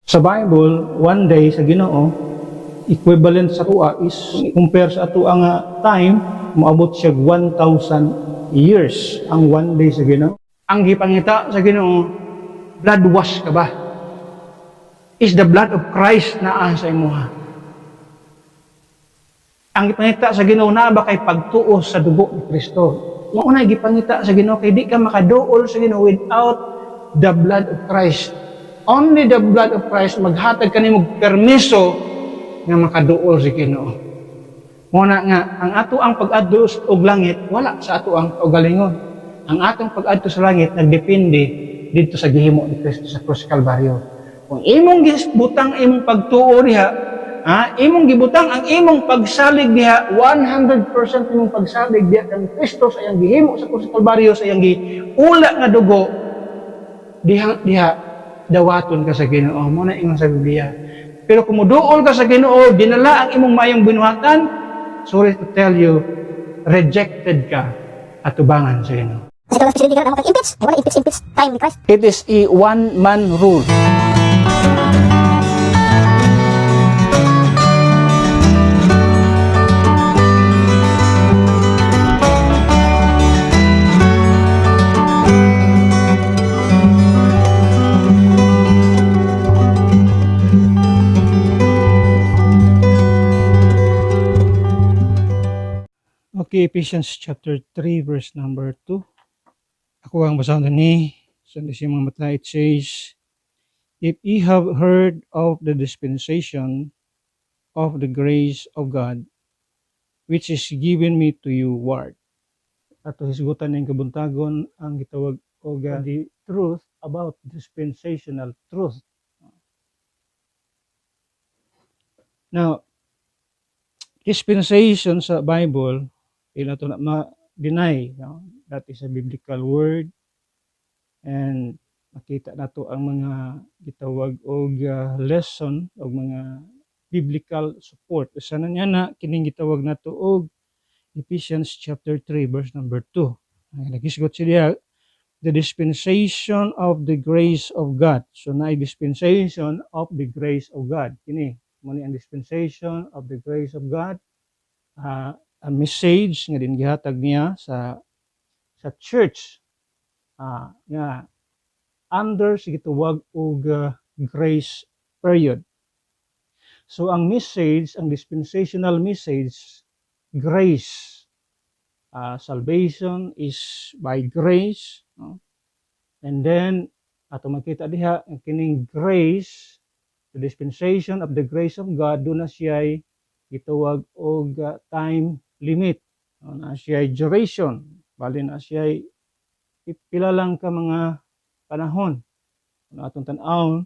Sa Bible, one day sa Ginoo, equivalent sa tuwa is, compare sa ato ang time, maabot siya 1,000 years ang one day sa Ginoo. Ang gipangita sa Ginoo, blood wash ka ba? Is the blood of Christ naa sa imuha? Ang gipangita sa Ginoo na ba kay pagtuo sa dugo ni Kristo? Mao na gipangita sa Ginoo kay di ka makaduol sa Ginoo without the blood of Christ. Only the blood of Christ maghatag kanimo permiso nga makaduol sa Ginoo. Muna nga ang ato ang pag-adto og langit wala sa ato ang kaugalingon. Ang atong pag-adto sa langit nagdepende dito sa gihimo ni Kristo sa krus Kalbaryo. Kung imong gibutang imong pagtuo diha, imong gibutang ang imong pagsalig diha, 100% imong pagsalig diha kang Kristo sa iyang gihimo sa krus Kalbaryo, sa iyang giula nga dugo, diha dawaton ka sa Ginoo. Mo na ingon sa Biblia. Pero kung muduol ka sa Ginoo, dinala ang imong mayong binuhatan, sorry to tell you, rejected ka at tubangan sa Ginoo. Kasi kung presidente ka na mag-impeach, ay wala impeach time ni Christ. It is a one-man rule. Okay, Ephesians chapter 3 verse number 2. Ako ang basahan ni Sunday mga mata. It says, if ye have heard of the dispensation of the grace of God, which is given me to you ward. Ato hisgutan ng kabuntagon ang gitawag og the truth about dispensational truth. Now, dispensation sa Bible, ito na ma-deny, no? That is a biblical word, and makita nato ang mga gitawag og lesson og mga biblical support. Usa na niya na kining gitawag nato og Ephesians chapter 3 verse number 2. Nagisgot siya the dispensation of the grace of God. So na dispensation of the grace of God. Kini mo ni ang dispensation of the grace of God. A message nga din gihatag niya sa church nga under sa gitawag og grace period. So ang message, ang dispensational message, grace. Salvation is by grace, no? And then ato makita diha ang kining grace, the dispensation of the grace of God, do na siya gitawag og time limit, no? Na siya duration, bali na siya pila lang ka mga panahon. Kung atong tan-awon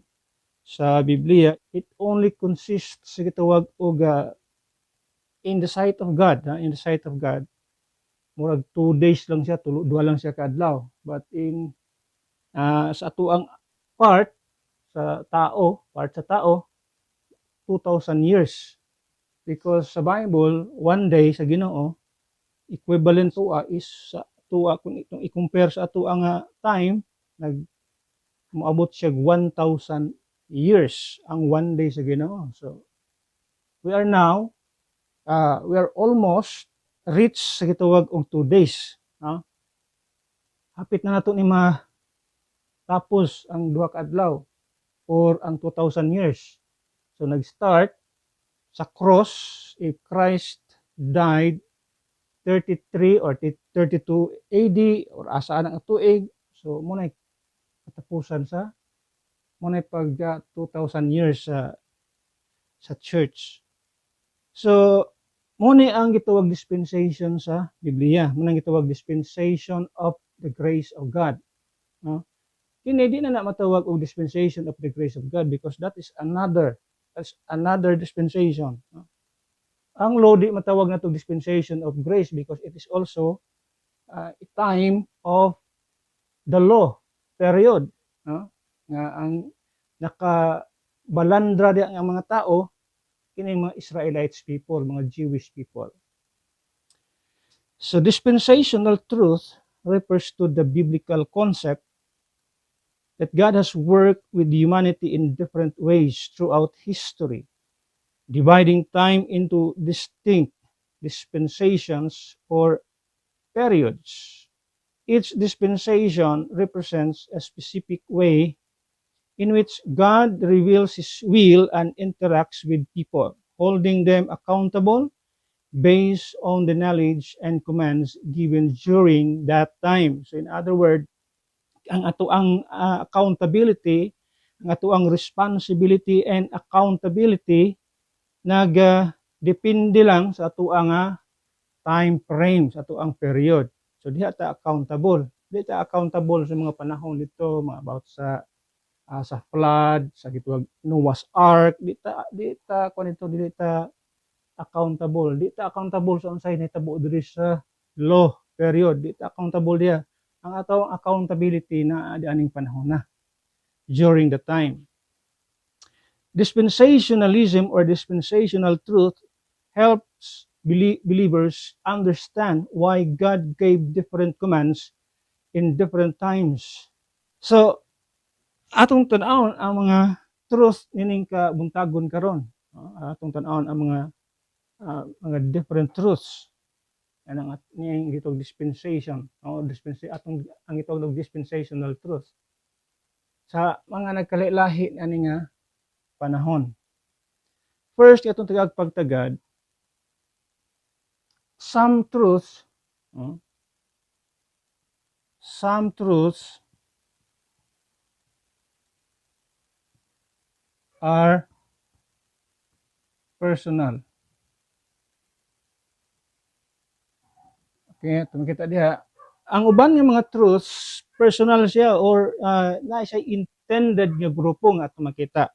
sa Biblia, it only consists sa gitawag og in the sight of God, in the sight of God, murag 2 days lang siya, 2 lang siya kaadlaw. But in sa ato ang part sa tao, 2,000 years. Because sa Bible, one day sa Ginoo, equivalent tuwa is sa tuwa, kung itong i-compare sa ato ang time, moabot siya 1,000 years ang one day sa Ginoo. So we are now we are almost reach sa gitawag og 2 days, no? Hapit na nato ni tapos ang duha ka adlaw or ang 2,000 years. So nag-start sa cross, if Christ died 33 or 32 AD or asaan ang tuig, so muna katapusan sa muna pag 2,000 years sa church. So muna ang gitawag dispensation sa Biblia, muna ang gitawag dispensation of the grace of God, no? Kini di na matawag og dispensation of the grace of God because that's another dispensation, no? Ang law di matawag na to dispensation of grace because it is also a time of the law period, no? Nga ang nakabalandra di ang mga tao kini mga Israelites people, mga Jewish people. So dispensational truth refers to the biblical concept that God has worked with humanity in different ways throughout history, dividing time into distinct dispensations or periods. Each dispensation represents a specific way in which God reveals His will and interacts with people, holding them accountable based on the knowledge and commands given during that time. So in other words, ang atoang accountability, ang atoang responsibility and accountability depende lang sa atoang time frame, sa atoang period. So diha ta accountable. Di ta accountable sa mga panahon dito, mga about sa flood, sa gitawag Noah's Ark, di ta kunito dili ta accountable. Di ta accountable sa unsay nahitabo diri sa law period. Di ta accountable diha. Ang atong accountability na di aning panahon na during the time. Dispensationalism or dispensational truth helps believers understand why God gave different commands in different times. So, atong tan-awon ang mga truth nining kabuntagon karon. Atong tan-awon ang mga different truths. Ang itong dispensation, atong ang itong dispensational truth. Sa mga nagkalahi-lahi ani nga panahon. First, itong tagagpagtagad, some truths are personal. Okay, tumikita diha. Ang uban nga mga truths, personal siya or na siya intended nga grupo nga ato makita.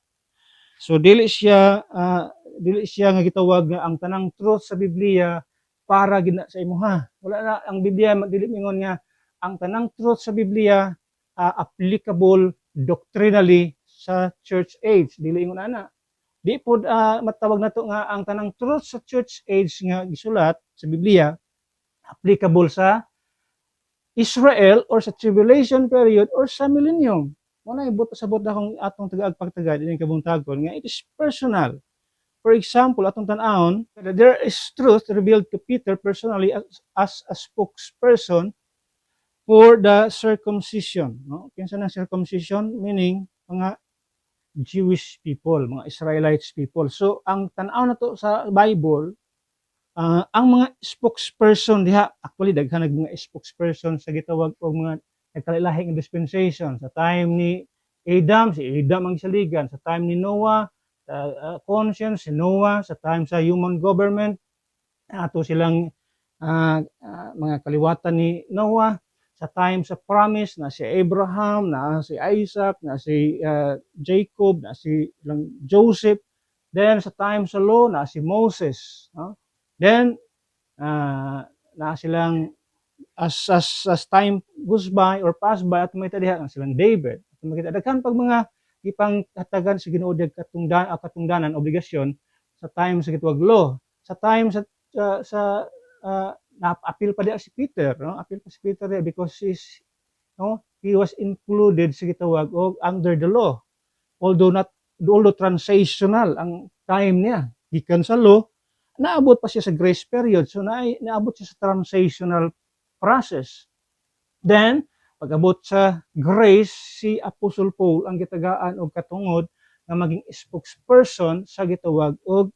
So dili siya nga gitawag nga ang tanang truth sa Biblia para gina sa imuha. Wala na ang Biblia dili mingon nga ang tanang truth sa Biblia applicable doctrinally sa church age. Dili ingon ana. Di pod matawag nato nga ang tanang truth sa church age nga gisulat sa Biblia applicable sa Israel or sa tribulation period or sa millennium. Muna sabot akong atong tagaagpagtagad ining kabuntagon nga it is personal. For example, atong tan-awon, there is truth revealed to Peter personally as a spokesperson for the circumcision. No? Kinsa na circumcision? Meaning, mga Jewish people, mga Israelites people. So, ang tan-awon nato sa Bible, ang mga spokesperson diha, actually daghan mga spokesperson sa gitawag og mga nagkalahi nga dispensation. Sa time ni Adam, si Adam ang saligan. Sa time ni Noah, conscience si Noah. Sa time sa human government, ato silang mga kaliwatan ni Noah. Sa time sa promise na si Abraham, na si Isaac, na si Jacob, na si Joseph. Then sa time sa law, na si Moses. Then, na silang as time goes by or pass by at may tadiha ang silang David. At makita daghan pag mga ipang hatagan sa Ginoo dag katungdanan obligasyon sa time sa gitawag law. Sa time sa na-appeal pa diha si Peter, no? Appeal pa si Peter diha because he was included sa gitawag og under the law. Although transitional ang time niya gikan sa law, naabot pa siya sa grace period. So naabot siya sa transitional process. Then, pag-abot sa grace, si Apostle Paul ang gitagaan og katungod nga maging spokesperson sa gitawag og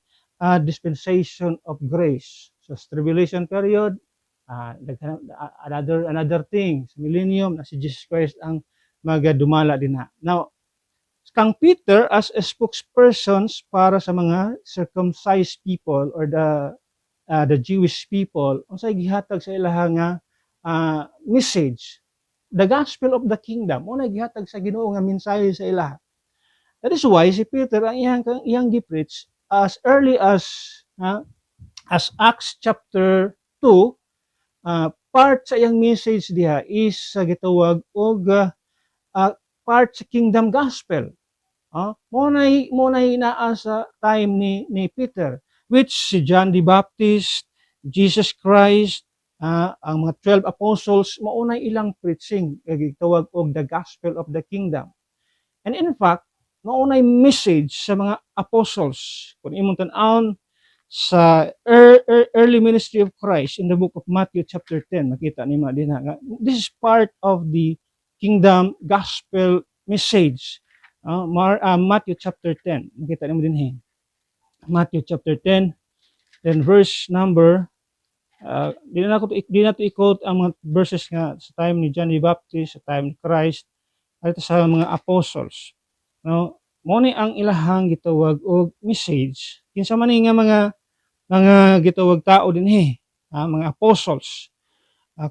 dispensation of grace. So, sa tribulation period, another thing, sa millennium, na si Jesus Christ ang magadumala din na. Now, kang Peter as a spokespersons para sa mga circumcised people or the Jewish people, unsay gihatag sa ilaha nga message, the gospel of the kingdom, unay gihatag sa Ginoo nga mensahe sa ilaha. That is why si Peter ang iyang gi-preach as early as Acts chapter 2, part sa iyang message diha is sa gitawag og part sa kingdom gospel. Munay naa sa time ni Peter, which si John the Baptist, Jesus Christ, ang mga 12 apostles, maunay ilang preaching, gitawag og the gospel of the kingdom. And in fact, maunay message sa mga apostles. Kung imong tan-awon sa early ministry of Christ in the book of Matthew chapter 10, makita nimo din nga this is part of the kingdom gospel message. Matthew chapter 10, makita nimo din Matthew chapter 10, then verse number di na to i-quote ang mga verses nga sa time ni John the Baptist, sa time ni Christ, at sa mga apostles. No, mo ni ang ilahang gitawag og message kinsa man ni nga mga gitawag tao dinhi, mga apostles.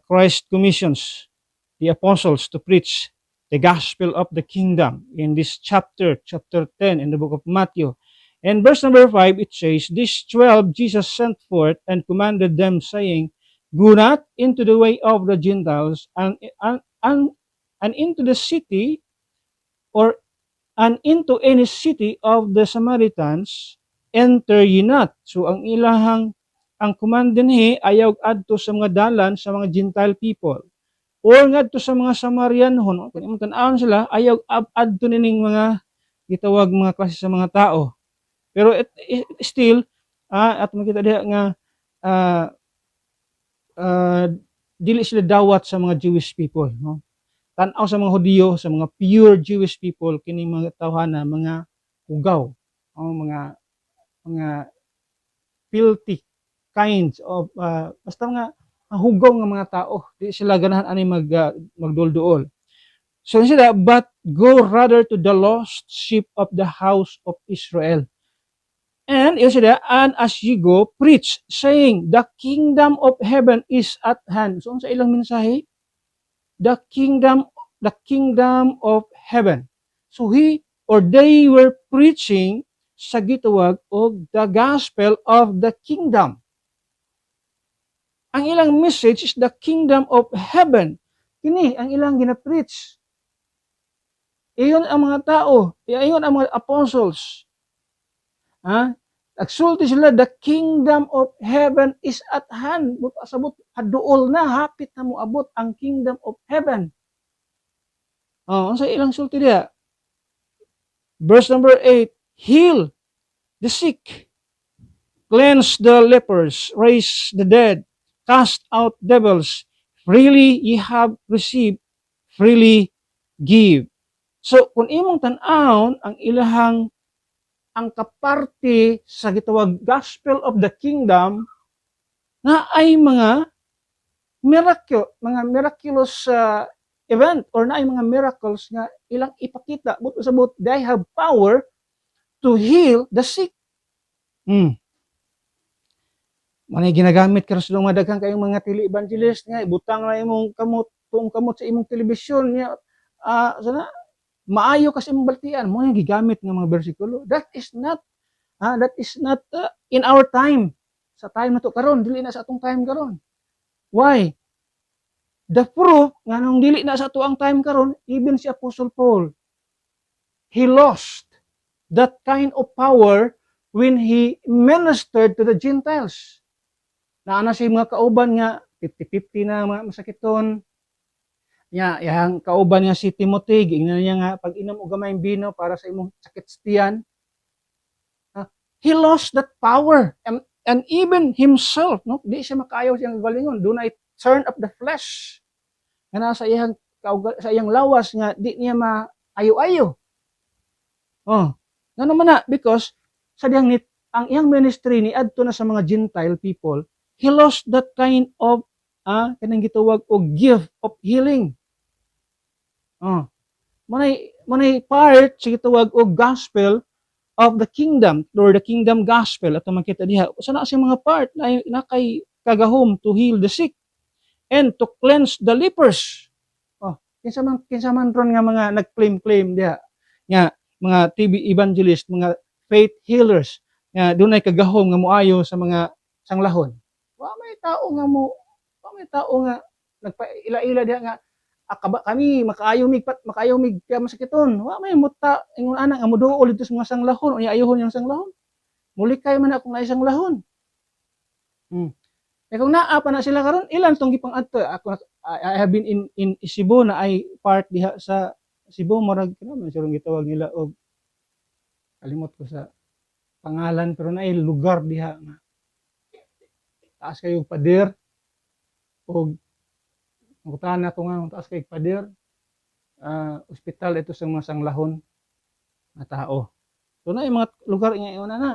Christ commissions the apostles to preach the gospel of the kingdom in this chapter 10 in the book of Matthew. And verse number 5, it says, "These 12 Jesus sent forth and commanded them, saying, Go not into the way of the Gentiles, and into the city, or and into any city of the Samaritans, enter ye not." So ang command dinhi ayaw adto sa mga dalan sa mga Gentile people, or ngadto sa mga Samarianhon. Kung imong tan-awon sila, ayaw adto nining mga gitawag mga klase sa mga tao. Pero still, at makita diha nga dili sila dawat sa mga Jewish people, no? Tan-aw sa mga Hudiyo, sa mga pure Jewish people, kini mga tawhana mga hugaw, mga filthy kinds of basta mga hugaw nga mga tao. Di sila ganahan ani magdulduol. So sila, but go rather to the lost sheep of the house of Israel. And as you go, preach, saying, the kingdom of heaven is at hand. So, sa ilang mensahe, the kingdom of heaven. So, they were preaching sa gitawag og the gospel of the kingdom. Ang ilang message is the kingdom of heaven. Kini ang ilang gina-preach. Iyon ang mga tao, iyon ang mga apostles. Nagsulti sila, the kingdom of heaven is at hand. Sabot, haduol na, hapit na mo abot ang kingdom of heaven. Sa ilang sulti diya. Verse number 8, heal the sick, cleanse the lepers, raise the dead, cast out devils. Freely ye have received, freely give. So, kung imong tan-awon ang ilahang ang kaparte sa gitawag gospel of the kingdom na ay mga miraculous event, or na ay mga miracles nga ilang ipakita but usabot they have power to heal the sick. Manay ginagamit karon sa mga daghang kayong mga tili evangelist nga ibutang na imong kamot sa imong telebisyon niya sana maayo kasi imong baltian mo yung gigamit ng mga bersikulo. That is not in our time. Sa time na to karon, dili na sa atong time karon. Why? The proof nga nung dili na sa ato ang time karon, even si Apostle Paul, he lost that kind of power when he ministered to the Gentiles. Naana siya mga kauban nga 50-50 na mga masakiton. Yang kauban niya si Timothy, giingnan niya nga pag inom og gamay bino para sa imong sakit sa tiyan. He lost that power, and even himself, no, di siya makayaw siyang galingon. Do not turn up the flesh. Nga sa iyang lawas nga di niya maayo-ayo. Nga naman na, because sa diyang ang iyang ministry ni adto na sa mga Gentile people, he lost that kind of kanang gitawag og gift of healing. Manay part sa gitawag og gospel of the kingdom, or the kingdom gospel. Ato makita diha sana sa mga part na kay kagahom to heal the sick and to cleanse the lepers. Kinsa man ron nga mga nagclaim diha nga mga TV evangelist, mga faith healers nga dunay kagahom nga moayo sa mga sanglahon. Wa may tao nga nagpaila-ila diha nga kami makaayo mig masakiton. Wa may muta ingon ana nga moduol dito sa mga sanglahon, unya ayohon yang sanglahon. Mulikay man ako nga isang lahon. Kung naa pa na sila karon, ilan tong gipang adto? I have been in Cebu na ay part diha sa Cebu murag man siguro gitawag nila og kalimot ko sa pangalan pero naay lugar diha nga taas kayo pader og ngutana ko nga taas kay pader ospital ito sa mga sanglahon nga tao. So naay mga lugar nga una na.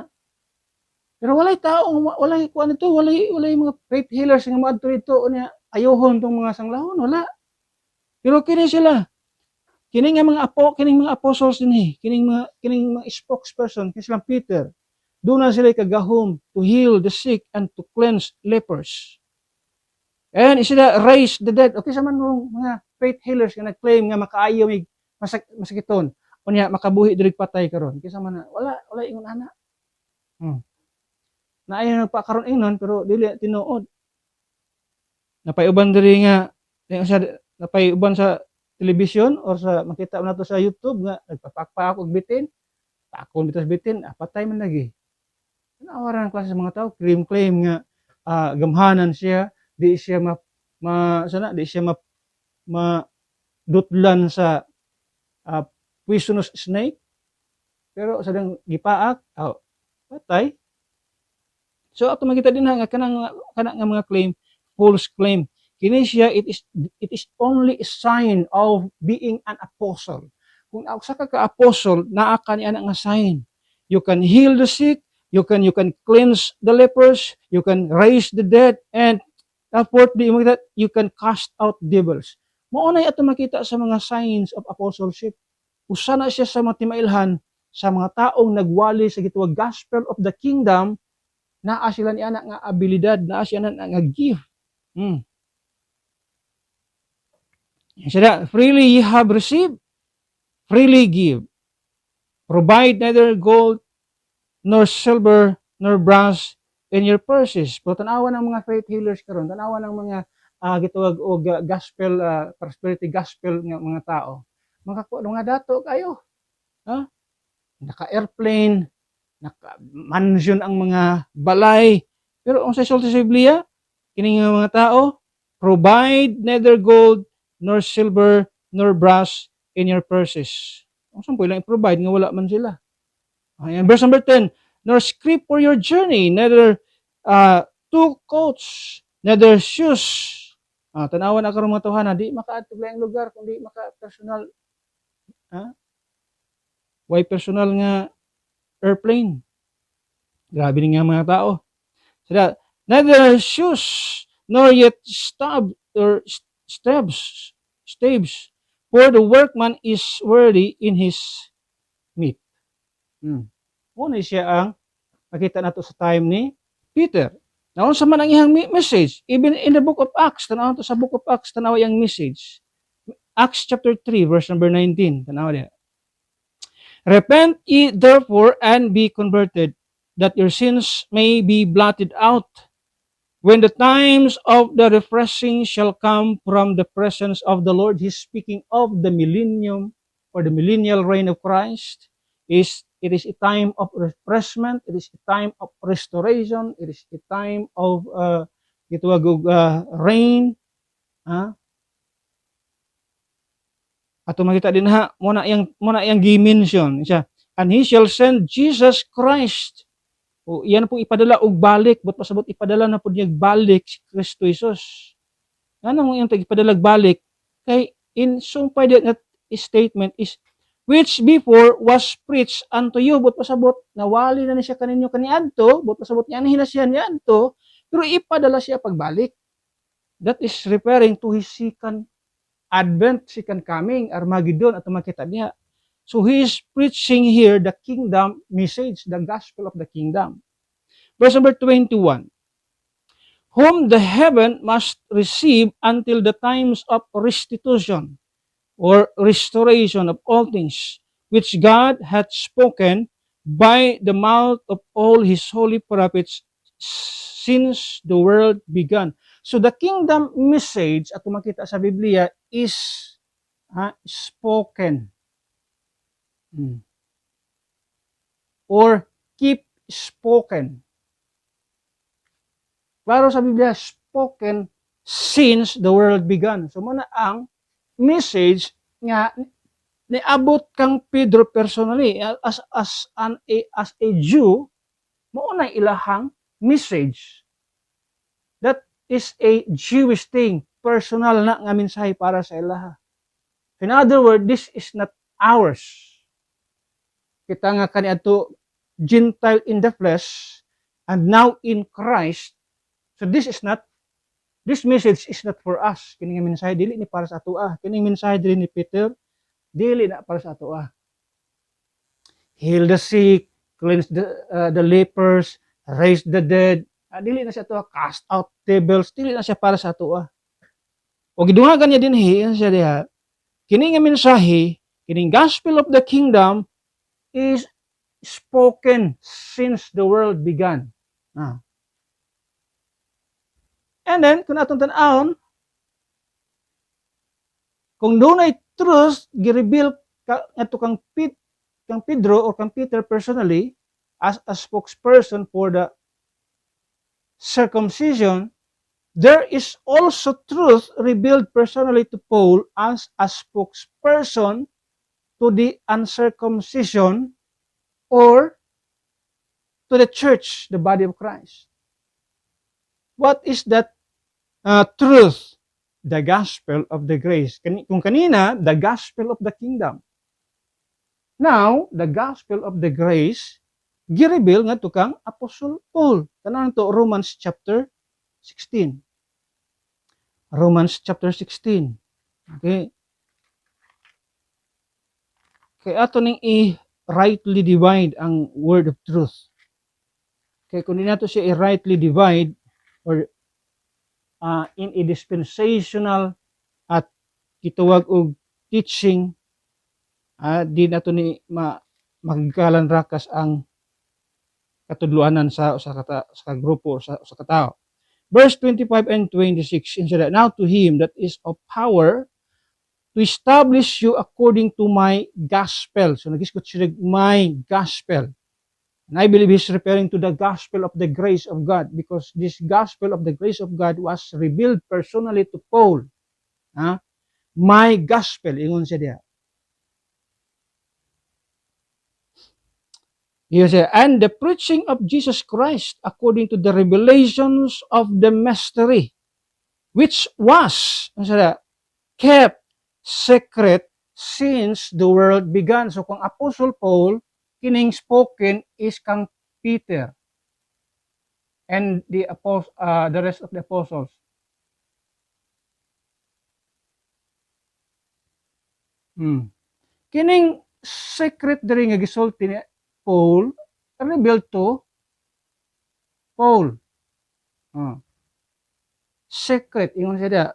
Pero walay tao, walay kuan ito, walay mga faith healers nga moadto dito unya ayohon tong mga sanglahon, wala. Pero kini sila, kining mga apostles dinhi, kining mga spokesperson kini silang Peter. Doon na sila kagahom to heal the sick and to cleanse lepers. And sila raise the dead. Okay sa man mga faith healers nga nag-claim nga makaayo mig masakiton. Unya makabuhi diri patay karon. Kisa man wala ingon ana. Naayo nagpakaron ingnon pero dili tinuod. Napayuban diri nga napayuban sa television or sa makita mo nato sa YouTube nga nagpapakpak og bitin. Pakon bitas bitin, patay man lagi. Nawaran klase sa mga tao claim nga gamhanan siya, di siya di siya madutlan sa poisonous snake. Pero sa dang gipaak, patay. So ato makita din nga kanang mga claim, false claim. Kini siya it is only a sign of being an apostle. Kung usa ka apostle, naa ka niya nga sign. You can heal the sick, you can cleanse the lepers, you can raise the dead, and fourthly, you can cast out devils. Mao na ato makita sa mga signs of apostleship. Usa na siya sa mga timailhan sa mga taong nagwali sa gitawag gospel of the kingdom, naa sila ni anak nga abilidad, naa sila nga gift. Sila, freely ye have received, freely give. Provide neither gold, nor silver, nor brass in your purses. Pero tanawan ng mga faith healers karon, tanawan ng mga gitawag og gospel, prosperity gospel nga mga tao. Mga dato kayo. Naka-airplane, naka-mansion ang mga balay. Pero ang sa sulti sa Biblia, kining mga tao, provide neither gold, nor silver, nor brass in your purses. Ang sampo lang i-provide nga wala man sila. Ayan, verse number 10, nor scrip for your journey, neither two coats, neither shoes. Tanawan na karong mga tuhan, di makaatog lang lugar, kundi maka-personal, why personal nga airplane. Grabe nga mga tao. So neither shoes, nor yet staves, for the workman is worthy in his meat. Una siya ang makita nato sa time ni Peter. Naon sa man ang iyang message, even in the book of Acts, tanaw to sa book of Acts, tanaw yang message. Acts chapter 3 verse number 19, tanaw diha. Repent ye therefore and be converted, that your sins may be blotted out, when the times of the refreshing shall come from the presence of the Lord. He's speaking of the millennium or the millennial reign of Christ. It is a time of refreshment, it is a time of restoration, it is a time of rain. Ato makita din muna yang gi-mention siya. And he shall send Jesus Christ. O iyan po ipadala og balik, but pasabot ipadala na po niya balik si Kristo Jesus. Ano mo yung ipadala balik? Kay in sumpay that statement is which before was preached unto you, but pasabot nawali na ni siya kaninyo kaniadto, but pasabot niya hinasyan niadto, pero ipadala siya pagbalik. That is referring to his second advent, second coming, Armageddon, at makita niya. So he is preaching here the kingdom message, the gospel of the kingdom. Verse number 21. Whom the heaven must receive until the times of restitution or restoration of all things, which God hath spoken by the mouth of all his holy prophets since the world began. So the kingdom message at makita sa Biblia is spoken. Or keep spoken. Klaro sa Biblia, spoken since the world began. So muna ang message nga niabot kang Pedro personally as a Jew, mao na ilahang message. That is a Jewish thing, personal na nga mensahe para sa ilaha. In other words, this is not ours. Kita nga kaniadto Gentile in the flesh and now in Christ. So this message is not for us. Kining mensahe dili ni para sa atoa. Kining mensahe dili ni Peter dili na para sa atoa. Heal the sick, cleanse the lepers, raise the dead. Dili na siya atoa, cast out devils, dili na siya para sa atoa. O gidungagan niya dinhi siya diha. Kining mensahe, kining gospel of the kingdom is spoken since the world began. And then, kung atong tan-awon, kung doon ay truth, gi-reveal ato kang Pedro or kang Peter personally as a spokesperson for the circumcision, there is also truth revealed personally to Paul as a spokesperson to the uncircumcision or to the church, the body of Christ. What is that truth? The gospel of the grace. Kung kanina, the gospel of the kingdom. Now, the gospel of the grace, gi-reveal nga to kang Apostle Paul. Kanang to Romans chapter 16. Romans chapter 16. Okay. Kaya ato ning i-rightly divide ang word of truth. Kaya kung di nato siya i-rightly divide or in a dispensational at gitawag og teaching, di nato ni magkalan rakas ang katudluanan sa grupo or sa katao. Verse 25 and 26, instead, now to him that is of power to establish you according to my gospel. So nagisgot siya my gospel. And I believe he's referring to the gospel of the grace of God, because this gospel of the grace of God was revealed personally to Paul. My gospel, ingon siya diya. He said, and the preaching of Jesus Christ according to the revelations of the mystery, which was kept secret since the world began. So kung Apostle Paul, kining spoken is kang Peter and the rest of the apostles. Kining secret diri nga gisulti ni Paul, revealed to Paul. Secret, ingon siya.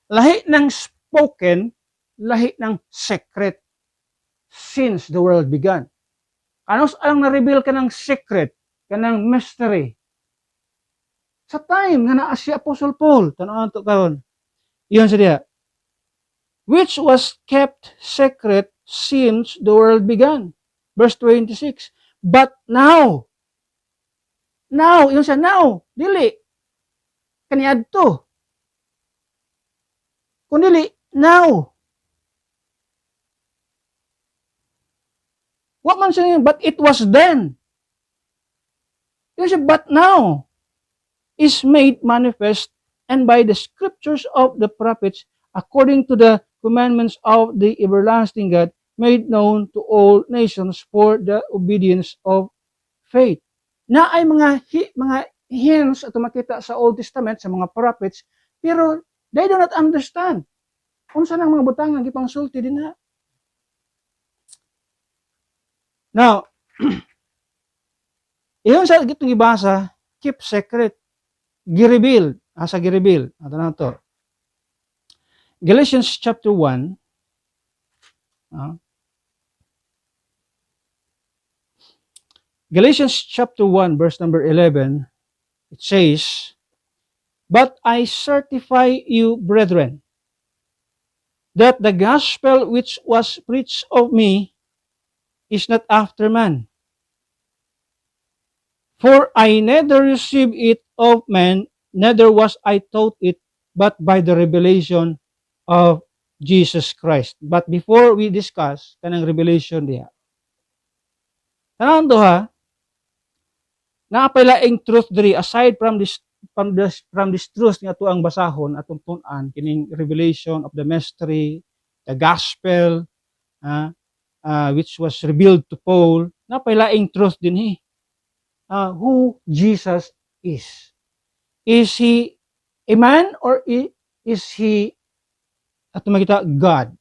Lahi ng spoken, lahi ng secret since the world began. Ano ang na-reveal ka ng secret, ka ng mystery? Sa time nga naa si Apostle Paul, tanaw to karon. Iyon siya. Which was kept secret since the world began. Verse 26. But now, yun siya, now, dili, kaniadto. Kung dili, now. What man siya, but it was then. Yun siya, but now, is made manifest, and by the scriptures of the prophets, according to the commandments of the everlasting God, made known to all nations for the obedience of faith. Na ay mga hints at makita sa Old Testament, sa mga prophets, pero they do not understand. Unsa nang mga butang ang gipangsulti din na. Now, iyon sa gitong ibasa, keep secret, gi-reveal, asa gi-reveal. Ato na to. Galatians chapter 1, Galatians chapter 1, verse number 11, it says, but I certify you, brethren, that the gospel which was preached of me is not after man. For I neither received it of man, neither was I taught it, but by the revelation of Jesus Christ. But before we discuss kanang revelation diha, tanang duha, napailaing truth diri aside from this truth nga tuang basahon atong tun-an kining revelation of the mystery, the gospel, which was revealed to Paul. Napailaing truth dinhi. Who Jesus is. Is he a man or is he ato makita God?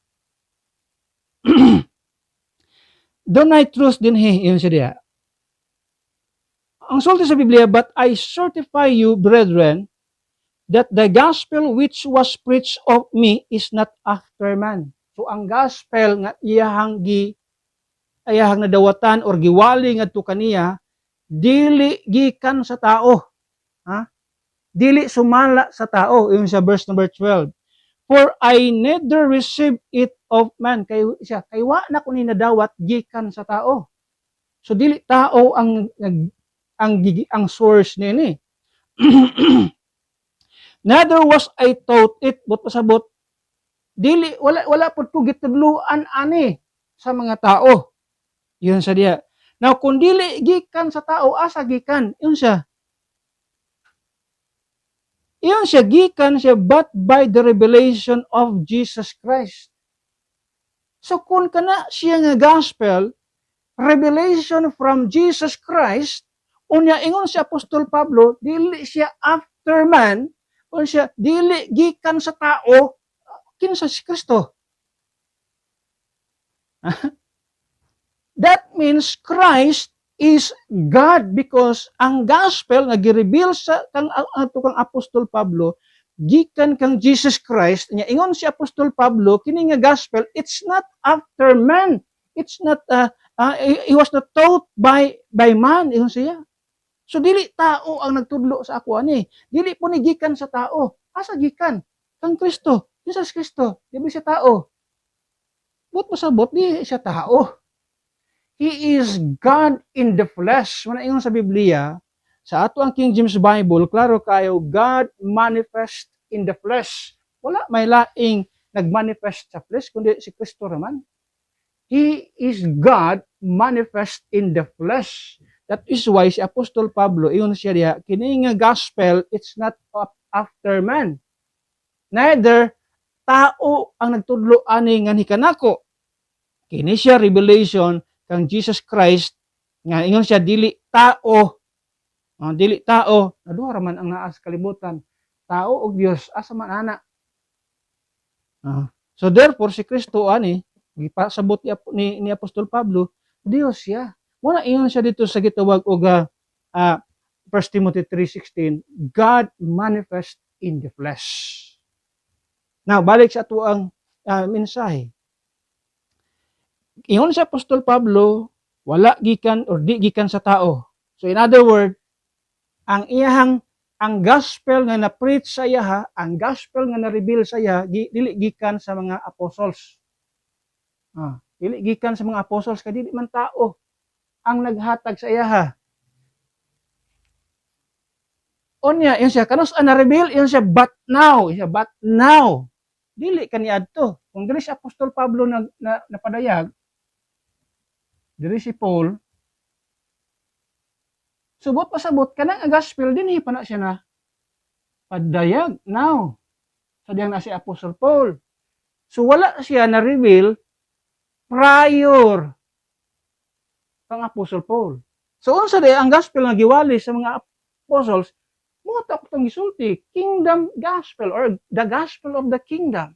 Doon ay truth dinhi yun siya diha. Ang sulti sa Biblia, but I certify you, brethren, that the gospel which was preached of me is not after man. So ang gospel nga iyahang nadawatan or giwali ngadto kaniya, dili gikan sa tao. Dili sumala sa tao. Yung sa verse number 12. For I neither received it of man. Kay wa na ko ni nadawat gikan sa tao. So dili tao ang source nini. Neither was I taught it, but pasabot dili wala pud ko gitudloan ani sa mga tao. Yun sa diya. Now kung dili gikan sa tao, asa gikan? Yun siya gikan siya but by the revelation of Jesus Christ. So kung kana siya nga gospel, revelation from Jesus Christ, unya ingon si Apostol Pablo, dili siya after man, o siya dili gikan sa tao, kinsa si Kristo. That means Christ is God because ang gospel nga gi-reveal sa kang Apostol Pablo gikan kang Jesus Christ. Nya ingon si Apostol Pablo kini nga gospel, it's not after man. It's not he was not taught by man, ingon siya. So dili tao ang nagtudlo sa ako ani. Dili po ni gikan sa tao. Asa gikan? Kang Kristo, Jesus Kristo. Dili siya tao. But pasabot di siya tao. He is God in the flesh. Wala ingon sa Biblia, sa ato ang King James Bible, klaro kayo, God manifest in the flesh. Wala may laing nagmanifest sa flesh, kundi si Kristo raman. He is God manifest in the flesh. That is why si Apostol Pablo, ingon siya diya, kini nga gospel, it's not after man. Neither tao ang nagtudlo ani nga hikanako. Kini siya revelation kang Jesus Christ nga ingon siya dili tao. Dili tao, naduha man ang naa sa kalibutan. Tao og Dios asa man ana. So therefore si Kristo ani gipasabot ni Apostol Pablo, Dios siya. Wala ingon siya dito sa gitawag og 1 Timothy 3:16, God manifest in the flesh. Now balik sa ato ang mensahe. Ingon sa Apostol Pablo, wala gikan or di gikan sa tao. So in other word, ang gospel nga na-preach sa iya, ang gospel nga na-reveal sa iya, dili gikan sa mga apostles. Dili gikan sa mga apostles kay dili man tao ang naghatag sa iya. Unya, yun siya, kanus na-reveal, yun siya, but now. Dili kaniadto. Kung dili si Apostol Pablo napadayag, diri si Paul, subot pasabot kanang gospel dinhi pa na siya na padayag now. So diyang na si Apostle Paul. So wala siya na reveal prior kang Apostle Paul. So unsa day ang gospel nga giwali sa mga apostles, mo ta ko tong gisulti, kingdom gospel or the gospel of the kingdom.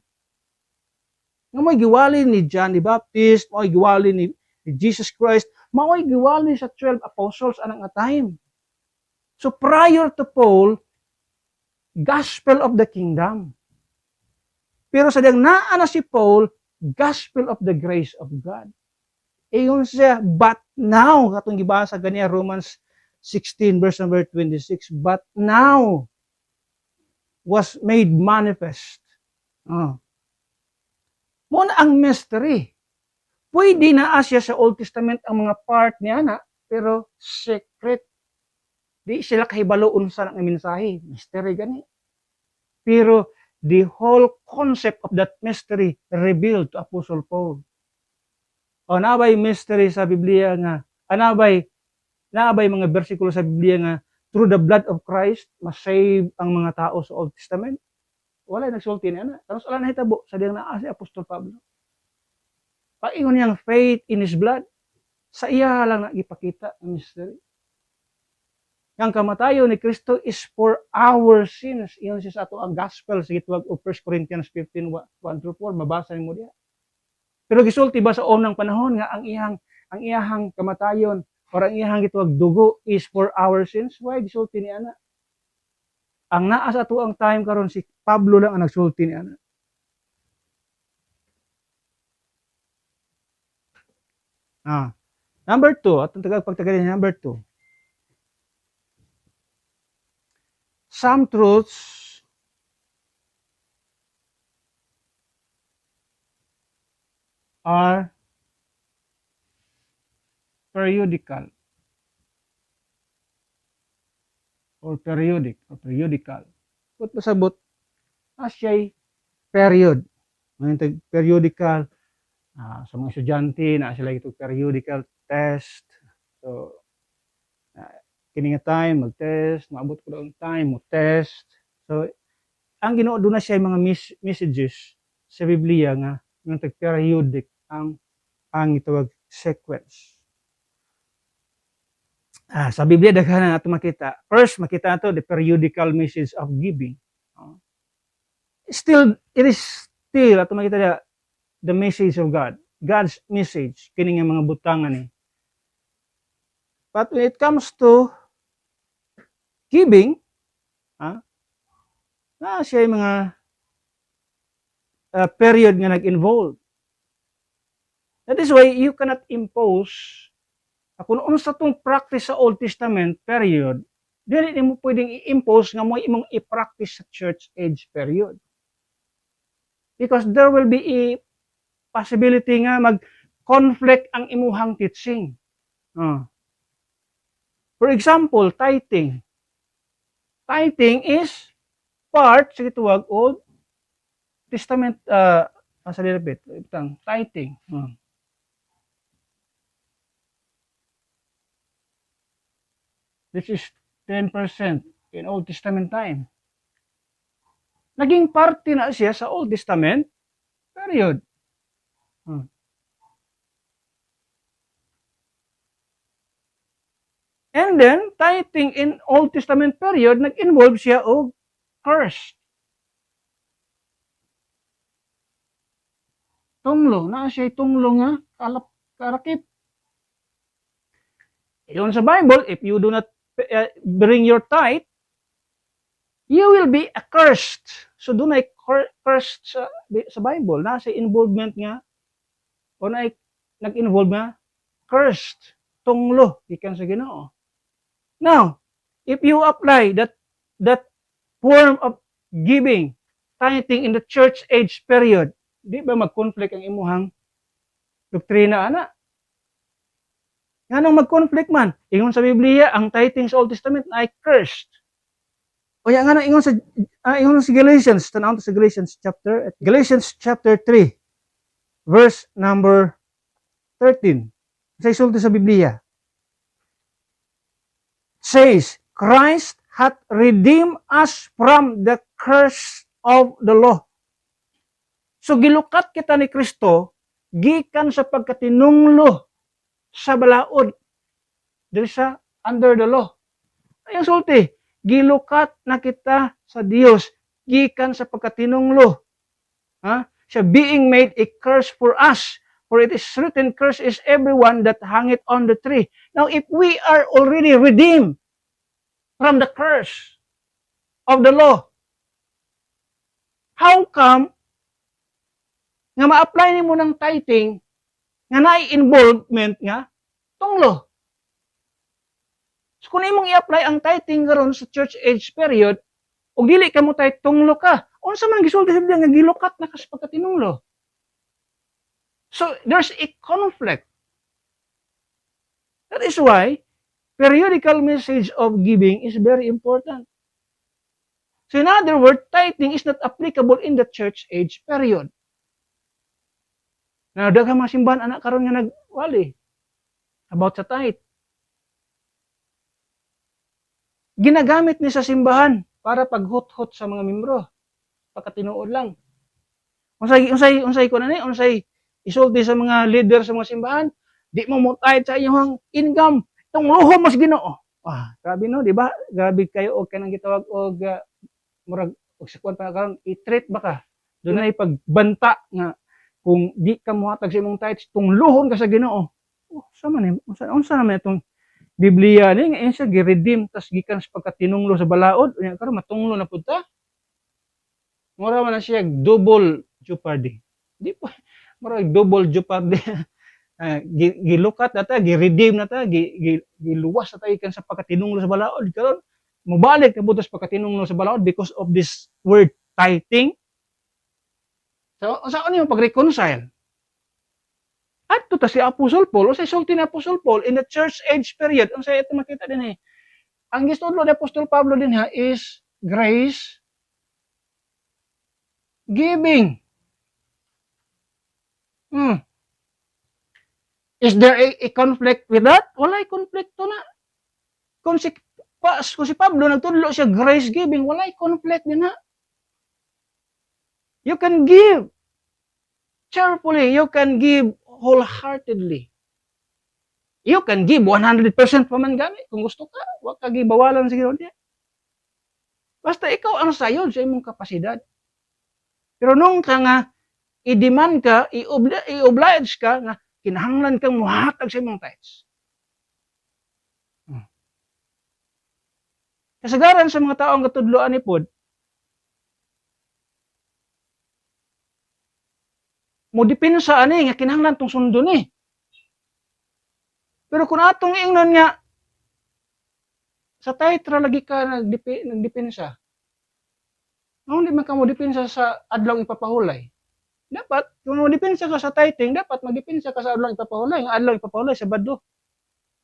Nga mo giwali ni John the Baptist, mo giwali ni Jesus Christ, mao'y giwali sa 12 apostles anang time. So prior to Paul, gospel of the kingdom. Pero sa diyang naa na si Paul, gospel of the grace of God. Iyon siya, but now, katong gibasa ganiya Romans 16 verse number 26, but now was made manifest. Muna ang mystery. Pwede na asya sa Old Testament ang mga part niya na, pero secret. Di sila kahibalo unsa ang mensahe. Mystery gani. Pero the whole concept of that mystery revealed to Apostle Paul. O nabay mystery sa Biblia nga, nabay mga bersikulo sa Biblia nga, through the blood of Christ, masave ang mga tao sa Old Testament. Wala nagsulti niya na. Tapos wala nahitabo sa diyang naa si Apostol Pablo. Paingon niyang faith in His blood, sa iya lang nagipakita ang mystery. Ang kamatayon ni Kristo is for our sins. Iyon siya sa ato ang gospel sa gitwag of 1 Corinthians 15, 1-4, mabasa mo diya. Pero gisulti ba sa unang panahon nga ang iyahang kamatayon or ang iyahang gitwag dugo is for our sins? Why gisulti ni ana? Ang naa sa ato ang time karon si Pablo lang ang nagsulti ni ana. Number 2, atong pagtagalin number 2. Some truths are periodical or periodical. Kung pasabot, asya'y period. Ngayon, periodical, sa mga estudyante, na sila ito periodical test. So, kini nga time, mag-test, maabot ko lang time, mag-test. So, ang Ginoo doon na siya mga messages sa Biblia nga, yung periodic ang itawag sequence. Sa Biblia daghan nato makita. First, makita nato the periodical message of giving. It is still ato makita the message of God. God's message kini nga mga butangan ni. But when it comes to giving, na siya yung mga period nga nag-involve. That is why you cannot impose kung unsa tong practice sa Old Testament period, dili mo pwedeng i-impose nga mo imong i-practice sa church age period. Because there will be a possibility nga mag-conflict ang imuhang teaching. For example, tithing. Tithing is part sa gituwag Old Testament sa little bit, tithing. This is 10% in Old Testament time. Naging parte na siya sa Old Testament period. And then, tithing in Old Testament period, nag-involve siya o curse. Tunglo, na siya tunglo nga, karakip. Yun sa Bible, if you do not bring your tithe, you will be accursed. So doon ay cursed sa Bible. Nasa involvement nga, o na nag-involve nga, cursed, tunglo, ikan sa Ginoo. Now, if you apply that form of giving, tithing in the church age period, di ba mag-conflict ang imuhang doktrina, ana? Nga nang mag-conflict man, ingon sa Biblia, ang tithing sa Old Testament ay cursed. O yan nga nang ingon sa Galatians, tanawon sa Galatians chapter 3, verse number 13. Sa isulti sa Biblia. Says, Christ hath redeemed us from the curse of the law. So gilukat kita ni Kristo, gikan sa pagkatinunglo sa balaod dili sa under the law. Ayong sulti, gilukat na kita sa Dios gikan sa pagkatinunglo. Siya being made a curse for us, for it is written, curse is everyone that hangeth on the tree. Now, if we are already redeemed from the curse of the law, how come nga ma-apply nimo ng tithing nga naay involvement nga tunglo? So kung imong i-apply ang tithing karon sa church age period, ug dili ka mo tay tunglo ka, unsa man gisulti sa Biblia nga gilukat na kas pagkatinunglo? So there's a conflict. That is why periodical message of giving is very important. So in other words, tithing is not applicable in the church age period. Na daghang mga simbahan anak karon nga nagwali about sa tithe. Ginagamit ni sa simbahan para paghot-hot sa mga membro. Pagkatinuod lang. Unsay ko na ni, unsay isulti sa mga leader sa mga simbahan, di mo mo tithe sa iyong income. Itong luho mas Ginoo. Grabe no, di ba? Grabe kayo og kanang gitawag og murag og sa kwan pa karon i-treat ba ka? Doon na pagbanta nga kung di ka muhatag sa imong tithes, tungluhon ka sa Ginoo. Sama ni, unsa naman itong Biblia ni nga siya gi-redeem tas gikan sa pagkatinunglo sa balaod, unya karon matunglo na pud ta. Mura man na siya double jeopardy. Di pa mura double jeopardy. Gilukat na ta, gi-redeem na ta, giluwas na ta ikan sa pagkatinunglo sa balaod. Karon mobalik na pud sa pagkatinunglo sa balaod because of this word tithing. So, saan yung pag-reconcile? At ito si Apostle Paul, o sa isulti ni Apostle Paul in the church age period, ang sa ito makita din ang gistudlo ni Apostle Pablo din is grace giving. Is there a conflict with that? Walay konflikto na. Kung si Pablo nagtudlo siya grace giving, walay conflict din na. You can give cheerfully. You can give wholeheartedly. You can give 100% pa man gani. Kung gusto ka, wag ka gibawalan siguro niya. Basta ikaw ang sayod sa imong kapasidad. Pero nung ka nga, i-demand ka, i-oblige ka, nga kinahanglan kang muhatag sa imong tithes. Kasagaran sa mga taong katudloan ni pod, mo depensa ani nga kinahanglan tong sundo ni. Pero kung atong ingnon nga sa titra lagi ka nagdepensa. Hindi man ka mo depensa sa adlaw ipapahulay. Dapat kung mo depensa ka sa tithing, dapat magdepensa ka sa adlaw ipapahulay. Nga adlaw ipapahulay Sabado.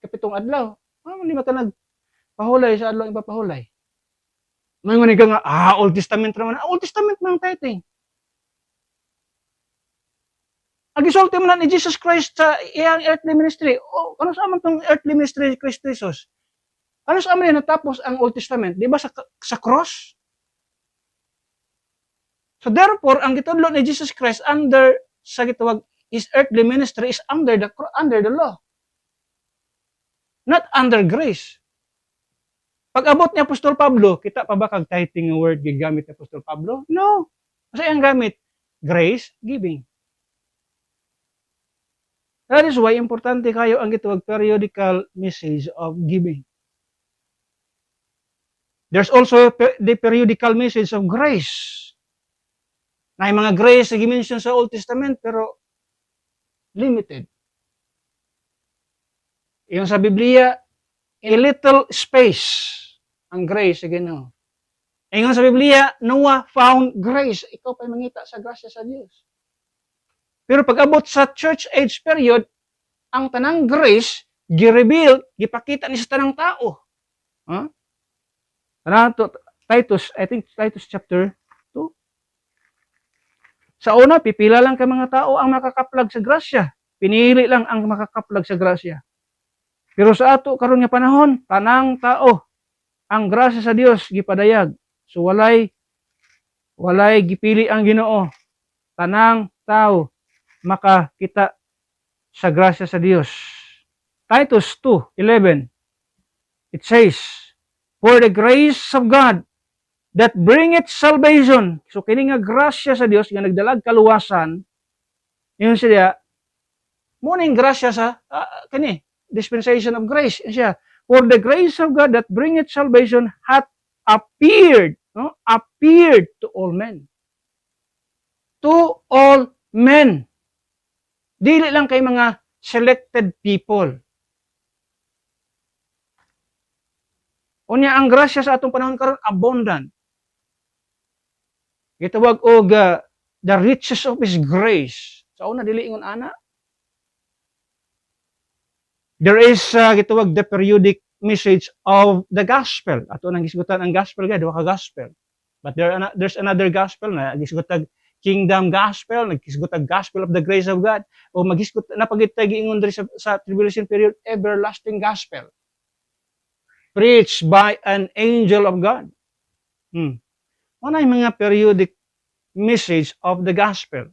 Kapitong adlaw. Hindi man ka nagpahulay sa adlaw ipapahulay. Mayroon ka nga, Old Testament naman. Old Testament ng tithing. Ang gisulti man ni Jesus Christ sa iyang earthly ministry. Ano sa aman tong earthly ministry ni Kristo Jesus? Ano sa aman natapos ang Old Testament? Di ba sa cross? So therefore, ang gitudlo ni Jesus Christ under sa gitawag his earthly ministry is under the law. Not under grace. Pag abot ni Apostol Pablo, kita pa ba kag tithing nga word gigamit ni Apostol Pablo? No. Kasi ang gamit grace giving. That is why importante kayo ang gitawag periodical message of giving. There's also the periodical message of grace. Na yung mga grace na gimension sa Old Testament pero limited. Yung sa Biblia, a little space ang grace sa Ginoo. Yung sa Biblia, Noah found grace. Ikaw pa'y mangita sa grasya sa Diyos. Pero pag abot sa church age period, ang tanang grace, gi-reveal, gipakita ni sa tanang tao. Titus, I think Titus chapter 2. Sa una, pipila lang ka mga tao ang makakaplag sa grasya. Pinili lang ang makakaplag sa grasya. Pero sa ato karon nga panahon, tanang tao ang grasya sa Dios gipadayag. So walay gipili ang Ginoo. Tanang tao makakita sa grasya sa Dios. Titus 2:11. It says, "For the grace of God that bringeth salvation." So kini nga grasya sa Dios nga nagdalag kaluwasan, yun siya mo ning grasya sa kini dispensation of grace. Yun siya, "For the grace of God that bringeth salvation hath appeared," appeared to all men. To all men. Dili lang kay mga selected people. Unya ang grasya sa atong panahon karon abundant. Gitawag og the riches of His grace. Sa una dili ingon ana. There is gitawag the periodic message of the gospel. Ato nang gisgutan ang gospel ga duha ka gospel. But there's another gospel na gisgot tag kingdom gospel, naghisgot tag gospel of the grace of God, o maghisgot napagitay giingon diri sa tribulation period, everlasting gospel preached by an angel of God. Ano yung mga periodic message of the gospel?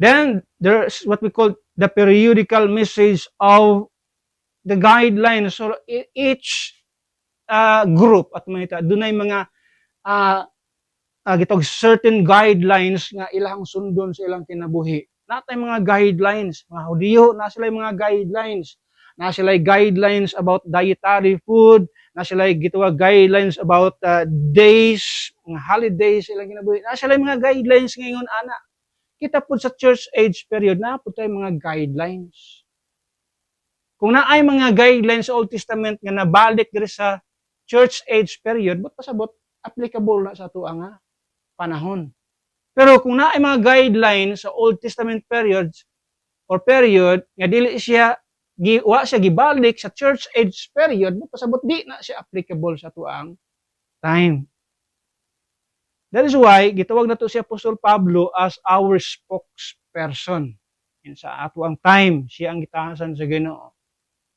Then there's what we call the periodical message of the guidelines. So each group at mga dunay mga gitawag certain guidelines nga ilang sundon sa ilang kinabuhi. Natay mga guidelines, mga Hudiyo, na sila mga guidelines. Na sila guidelines about dietary food, na sila gitawag guidelines about days, mga holidays ilang kinabuhi. Na sila mga guidelines ngayon ana. Kita po sa church age period na po tayo mga guidelines. Kung naay mga guidelines sa Old Testament nga nabalik diri sa church age period, but pasabot applicable na sa tuwa nga panahon. Pero kung naay mga guidelines sa Old Testament periods or period nga dili siya wa siya gibalik sa church age period, but pasabot di na siya applicable sa tuang time. That is why gitawag nato si Apostol Pablo as our spokesperson. Sa ato ang time, siya ang gitahasan sa Ginoo.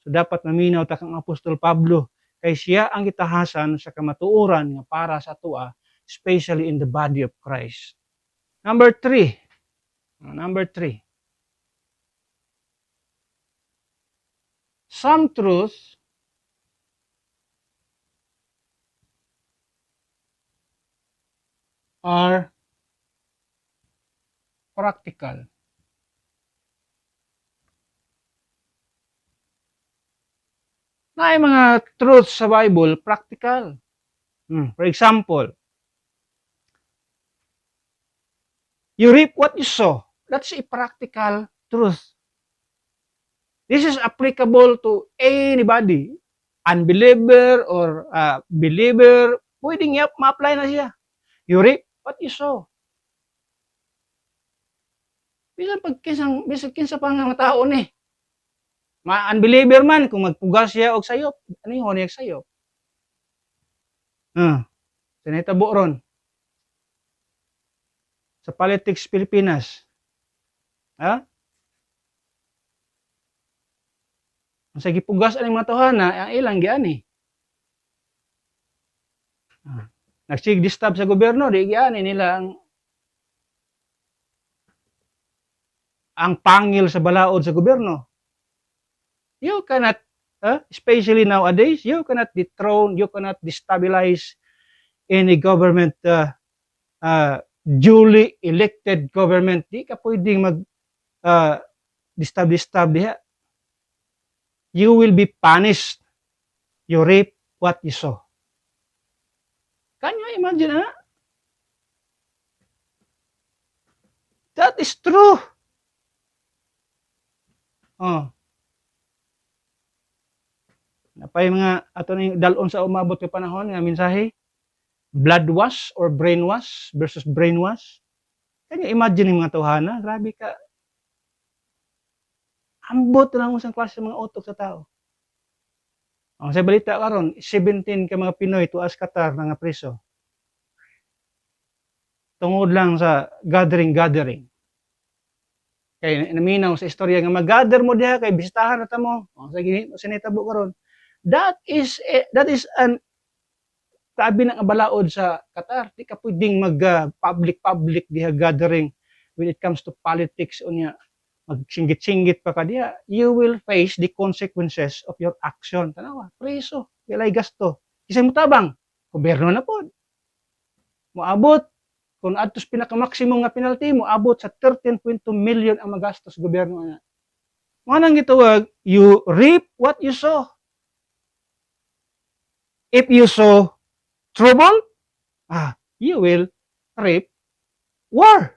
So dapat maminaw ta kang Apostol Pablo kay siya ang gitahasan sa kamatuoran nga para sa atoa, especially in the body of Christ. Number 3. Some truths are practical. Na mga truths sa Bible, practical. For example, you reap what you sow. That's a practical truth. This is applicable to anybody. Unbeliever or believer, pwedeng ma-apply na siya. You reap what you sow. Bisan kinsa pa nga tao ni. Ma-unbeliever man, kung magpugas siya og sayop, ano yung niya sayop? Sinitabo ron. Sa politics Pilipinas. Sa gipugas ang mga tawhana, ang ilang giani. Nagsig-disturb sa gobyerno, di giani nila ang pangil sa balaod sa gobyerno. You cannot, especially nowadays, you cannot dethrone, you cannot destabilize any government, duly elected government. Di ka pwedeng disturb diha. You will be punished. You reap what you sow. Can you imagine, That is true. Napay mga ato ni dalon sa umabot ka panahon nga mensahe, blood wash or brainwash versus brainwash. Can you imagine yung mga tawhana? Grabe ka. Ambot na mo sa klase mga utok sa tao. Sa balita karon, 17 ka mga Pinoy tuas Qatar nga preso. Tungod lang sa gathering. Kay naminaw sa istorya nga mag-gather mo diha kay bisitahan na ta mo. Sige, sinitabo karon. That is an tabi ng balaod sa Qatar. Di ka pwedeng mag-public diha gathering when it comes to politics unya. Magsinggit-singgit pa ka diha, you will face the consequences of your action. Tanawa, preso, walay gasto. Kisay mo tabang, gobyerno na pod. Moabot, kung adtos pinaka-maximum nga penalty, moabot sa 13.2 million ang magastos gobyerno na. Mo nang gitawag, you reap what you sow. If you sow trouble, you will reap war.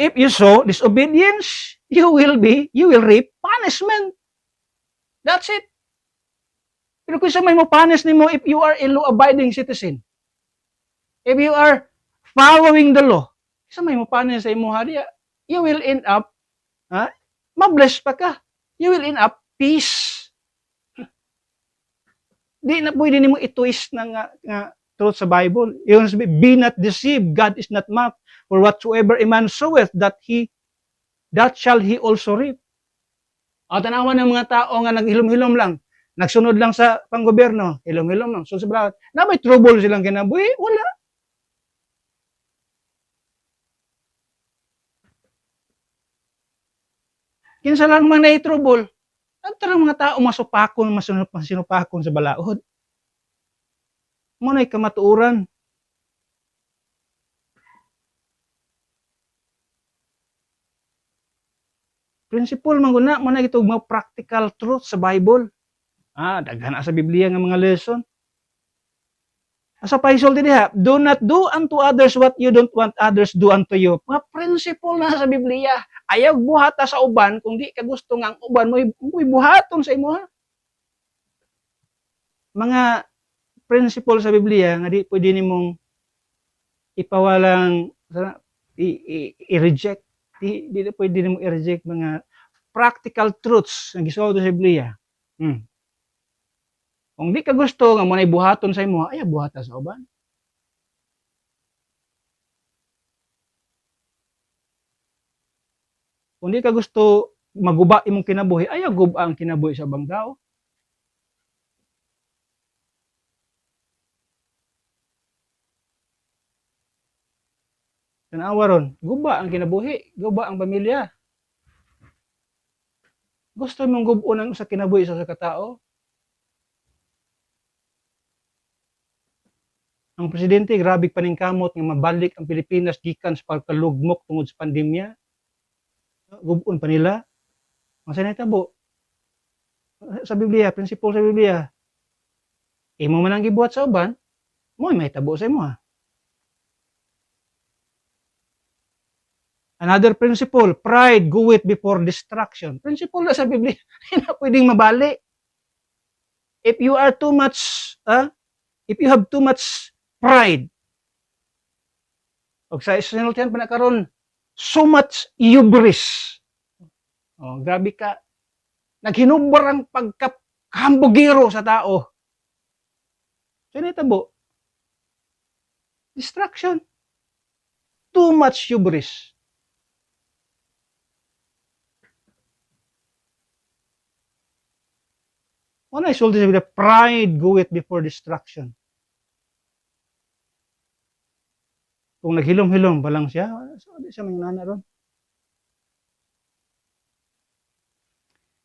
If you sow disobedience, you will reap punishment. That's it. Pero kung sa may mo punish nimo if you are a law-abiding citizen, if you are following the law, sa may mo punish sa imo hadiya, you will end up, mabless pa ka. you will end up peace. Di na pwede nimo i-twist nga truth sa Bible. Yung sabi, be not deceived, God is not mocked. For whatsoever a man soweth, that shall he also reap. O tanawan ng mga tao nga naghilom-hilom lang, nagsunod lang sa panggobyerno, hilom-hilom lang, sunod sa balakad. Na may trouble silang kinabuhi? Wala. Kinsa lang man na trouble. Ang tarang mga tao masupakon, masinupakon sa balaod. Mo na'y kamatuoran. Principle man guna mo na itong mga practical truth sa Bible. Daghan na sa Biblia nga mga lesson. Asa pa isulti diha, do not do unto others what you don't want others do unto you. Mga principle na sa Biblia. Ayaw buhata sa uban kung di ka gusto nga ang uban mo buhaton sa imo ha. Mga principle sa Biblia nga di pwede nimong ipawalang i-reject. Di pwede nimong i-reject mga practical truths nga gisuod sa Biblia. Kung di ka gusto nga mo na buhaton sa imo, ay buhata sa uban. Kung di ka gusto maguba imong kinabuhi, ay guba ang kinabuhi sa ubang tao. Tanawa ron, guba ang kinabuhi, guba ang pamilya. Gusto mong gubuon sa kinabuhi sa katao? Ang presidente, grabe paningkamot nga mabalik ang Pilipinas gikan sa pagkalugmok tungod sa pandemya. Gubuon pa nila. Ang sanitabo. Sa Biblia, principle sa Biblia. Imo man ang gibuhat sa uban, mo may tabo sa imo ha. Another principle, pride goeth before destruction. Principle na sa Biblia, hindi na pwedeng mabali. If you are too much, if you have too much pride, o sa sinultihan pa na karon, so much hubris. Grabe ka. Naghinubor ang pagkahambugiro sa tao. So, tabo. Distraction. Too much hubris. Una isulti sa Biblia, pride goeth before destruction. Kung naghilom-hilom pa lang siya, di siya manginana ron.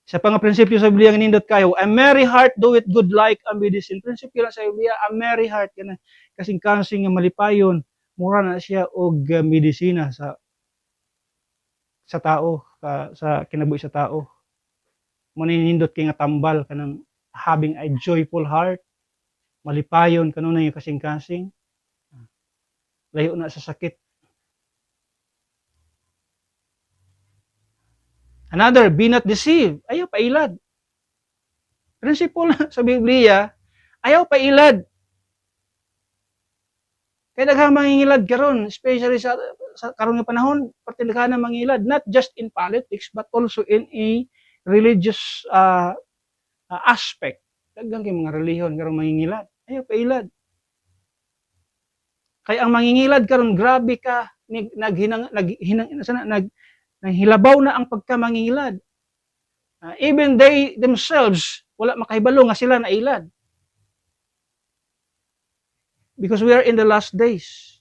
Sa pang prinsipyo sa Biblia, nindot kayo, a merry heart doeth good like a medicine. Prinsipyo lang sa Biblia, a merry heart, kasing-kasing nga malipayon, mura na siya og medisina sa tao, sa kinabuhi sa tao. Maninindot kay nga tambal kanang having a joyful heart, malipayon kanunay yung kasing-kasing, layo na sa sakit. Another, be not deceived. Ayaw pailad. Principle sa Biblia, ayaw pailad. Kaya daghang mangingilad karon, especially sa karon nga panahon, pati daghang mangilad, not just in politics but also in a religious aspect. Daghang kay mga relihiyon karon mangingilad. Ayaw pailad. Kaya ang mangingilad karon grabe ka, nanghilabaw na ang pagkamangilad. Even they themselves, wala makahibalo nga sila nailad. Because we are in the last days.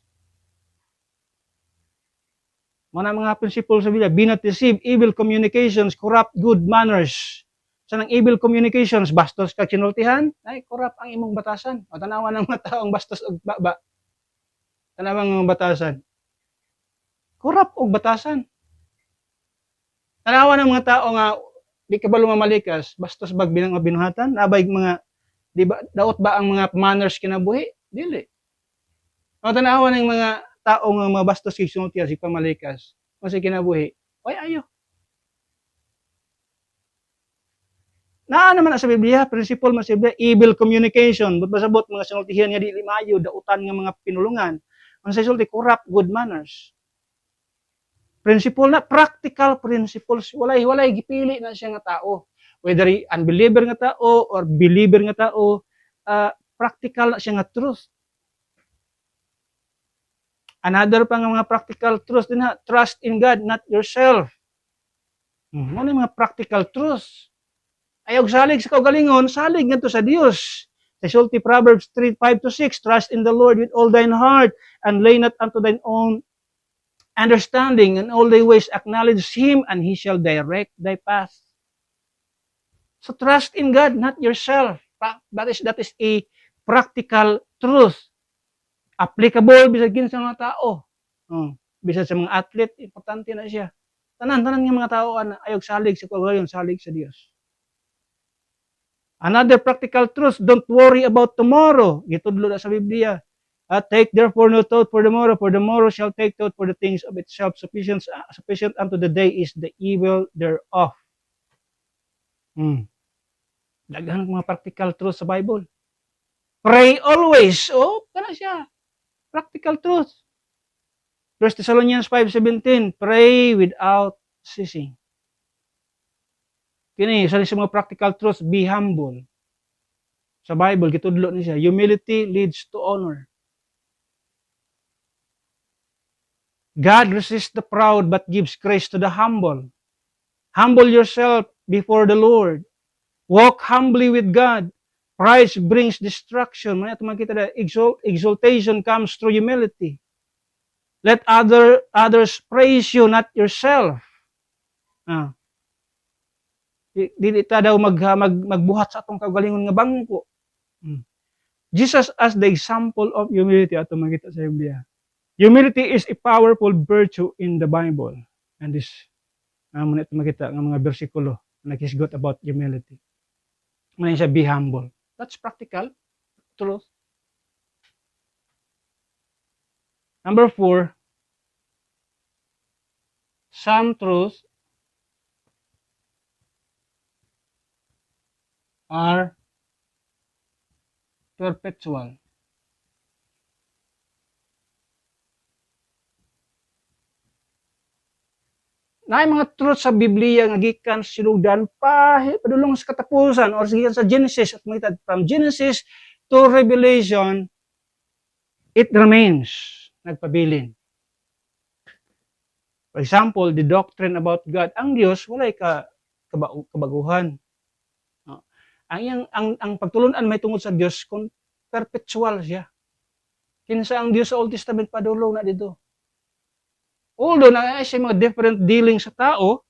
Mga principles sa Biblia, be not deceived, evil communications, corrupt good manners. Sa nang evil communications, bastos kag kinultihan, ay corrupt ang imong batasan. O tanawan ng mga taong bastos og baba. Tanawan ng mga batasan. Corrupt og batasan. Tanawan ng mga tao nga di kabalo mamalikas, bastos bag binuhatan, nabay mga di ba daot ba ang mga manners kinabuhi? Dili. O tanawan ng mga tao nga mga bastos kay suntiya si pamalikas, o sa kinabuhi, ay ayo. Naa naman sa Biblia, principle man sa Biblia, evil communication, but pasabot mga sinultihan nga dili maayo, dautan nga mga pinulungan. Ang sa sulti, corrupt good manners. principle na practical principles, walay gipili na siya nga tao, whether unbeliever nga tao or believer nga tao, practical na siya nga truth. Another pa nga mga practical truth din ha, trust in God, not yourself. Ano yung mga practical truth? Ayaw salig sa kaugalingon, salig nga to sa Dios. Sulti Proverbs 3:5-6, trust in the Lord with all thine heart, and lay not unto thine own understanding, in all thy ways acknowledge Him, and He shall direct thy path. So trust in God, not yourself. That is a practical truth. Applicable bisagin sa mga tao. Bisag sa mga athlete, importante na siya. Tanan nga mga tao ayaw salig sa kaugalingon, salig sa Dios. Another practical truth, don't worry about tomorrow. Gitudlo na sa Biblia. Take therefore no thought for the morrow shall take thought for the things of itself. Sufficient unto the day is the evil thereof. Daghan mga practical truth sa Bible. Pray always. Kana siya. Practical truth. 1 Thessalonians 5:17, pray without ceasing. Kini sa mga practical truths, be humble. Sa Bible gitudlo ni siya, humility leads to honor. God resists the proud but gives grace to the humble. Humble yourself before the Lord. Walk humbly with God. Pride brings destruction. Maya makita na exaltation comes through humility. Let others praise you, not yourself. Dili ta daw magbuhat sa atong kaugalingon nga bangko. Jesus as the example of humility ato makita sa Biblia. Humility is a powerful virtue in the Bible. And this muna ito makita ng mga bersikulo na nakisgot about humility. Muna siya, be humble. That's practical truth. Number 4, some truths are perpetual. Na mga truth sa Biblia nga gikan sinugdan padulong sa katapusan or gikan sa Genesis at makita from Genesis to Revelation, it remains nagpabilin. For example, the doctrine about God, ang Dios walay kabaguhan. Ang pagtulunan may tungod sa Dios kung perpetual siya. Kinsa ang Dios sa Old Testament padulong na dito. Although na siya mga different dealings sa tao,